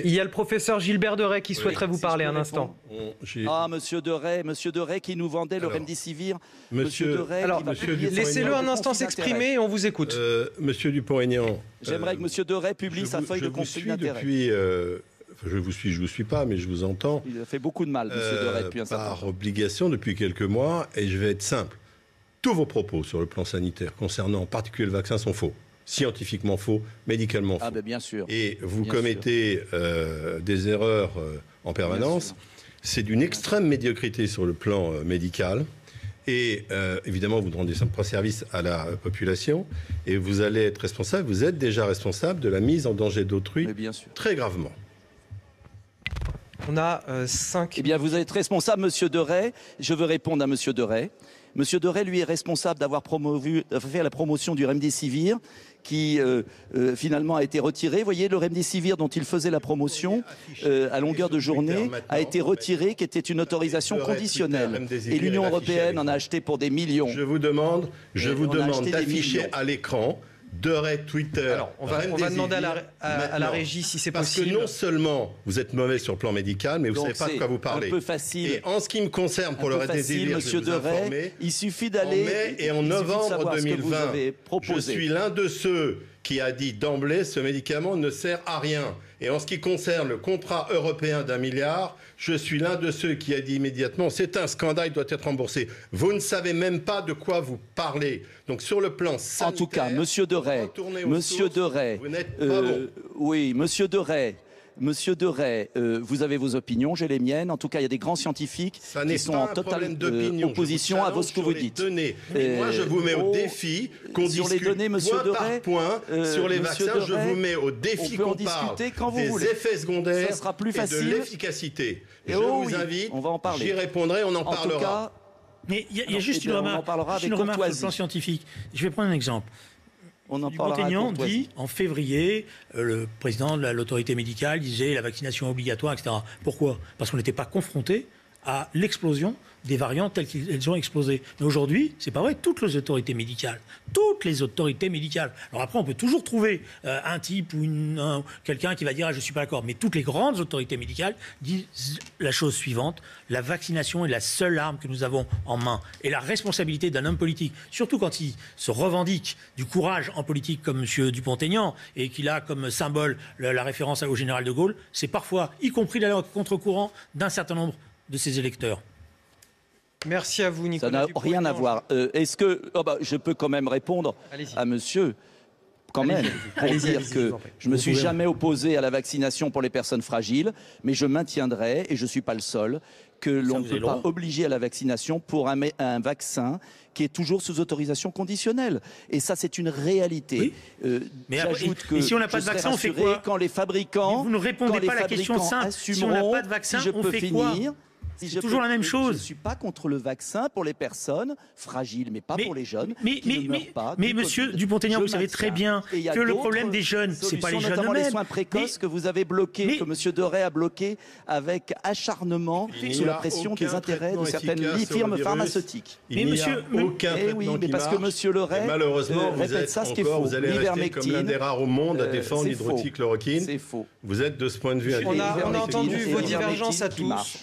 Il y a le professeur Gilbert Deray qui souhaiterait vous parler un instant. Monsieur Deray qui nous vendait le Remdesivir. Monsieur Deray, laissez-le un instant s'exprimer et on vous écoute. Monsieur Dupont-Aignan. J'aimerais que Monsieur Deray publie sa feuille de conflit d'intérêt. Je vous suis pas, mais je vous entends. Il a fait beaucoup de mal, Monsieur Deray, depuis un certain temps. Par obligation depuis quelques mois, et je vais être simple. Tous vos propos sur le plan sanitaire concernant en particulier le vaccin sont faux. Scientifiquement faux, médicalement faux. Bien sûr. Et vous commettez des erreurs en permanence. C'est d'une extrême médiocrité sur le plan médical. Et évidemment, vous ne rendez pas service à la population. Et vous allez être responsable, vous êtes déjà responsable de la mise en danger d'autrui très gravement. On a 5... Eh bien, vous êtes responsable, Monsieur Deray. Je veux répondre à Monsieur Deray. Monsieur Deray, lui, est responsable d'avoir fait la promotion du Remdesivir, qui finalement a été retiré. Vous voyez, le Remdesivir dont il faisait la promotion à longueur de journée a été retiré, qui était une autorisation conditionnelle. Et l'Union européenne en a acheté pour des millions. Je vous demande d'afficher à l'écran Deray Twitter. Alors, on va demander à la régie si c'est possible. Parce que non seulement vous êtes mauvais sur le plan médical, mais vous ne savez pas de quoi vous parlez. Un peu facile. Et en ce qui me concerne, pour le Remdesivir, Monsieur Deray, il suffit d'aller. En mai et en novembre 2020, je suis l'un de ceux qui a dit d'emblée ce médicament ne sert à rien. Et en ce qui concerne le contrat européen d'1 milliard, je suis l'un de ceux qui a dit immédiatement c'est un scandale, il doit être remboursé. Vous ne savez même pas de quoi vous parlez. Donc sur le plan sanitaire... En tout cas, Monsieur Deray, vous n'êtes pas bon. Oui, Monsieur Deray, vous avez vos opinions, j'ai les miennes. En tout cas, il y a des grands scientifiques qui sont en totale opposition à ce que vous dites. Mais moi, je vous mets au défi qu'on discute point par point sur les vaccins. Je vous mets au défi qu'on parle des effets secondaires et de l'efficacité. Je vous invite, j'y répondrai, on en parlera. Mais il y a juste une remarque sur le plan scientifique. Je vais prendre un exemple. Dupont-Aignan dit, en février, le président de l'autorité médicale disait la vaccination obligatoire, etc. Pourquoi? Parce qu'on n'était pas confronté à l'explosion des variants telles qu'elles ont explosé. Mais aujourd'hui, c'est pas vrai, toutes les autorités médicales, alors après on peut toujours trouver un type ou quelqu'un qui va dire ah, je suis pas d'accord, mais toutes les grandes autorités médicales disent la chose suivante: la vaccination est la seule arme que nous avons en main. Et la responsabilité d'un homme politique, surtout quand il se revendique du courage en politique comme M. Dupont-Aignan et qu'il a comme symbole la référence au général de Gaulle, c'est parfois, y compris d'aller contre-courant d'un certain nombre de ses électeurs. Merci à vous, Nicolas. Ça n'a rien à voir. Est-ce que je peux quand même répondre à monsieur pour dire que je ne me suis jamais opposé à la vaccination pour les personnes fragiles, mais je maintiendrai, et je ne suis pas le seul, que l'on ne peut pas obliger à la vaccination pour un vaccin qui est toujours sous autorisation conditionnelle. Et ça, c'est une réalité. Oui. Mais si on n'a pas de vaccin, on fait quoi? Quand les fabricants, vous ne répondez pas à la question simple. Si on n'a pas de vaccin, on fait quoi? C'est toujours la même chose. Je ne suis pas contre le vaccin pour les personnes fragiles, mais pas pour les jeunes qui ne meurent pas. Mais monsieur Dupont-Aignan, vous savez très bien que le problème des jeunes, c'est pas les jeunes eux-mêmes. Les soins précoces que vous avez bloqués, que monsieur Deray a bloqués avec acharnement sous la pression des intérêts de certaines firmes pharmaceutiques. Il n'y a aucun traitement qui parce que monsieur Deray malheureusement répète ça, ce qui est faux. Vous allez rester comme l'un des rares au monde à défendre l'hydroxychloroquine. C'est faux. Vous êtes de ce point de vue... On a entendu vos divergences à tous.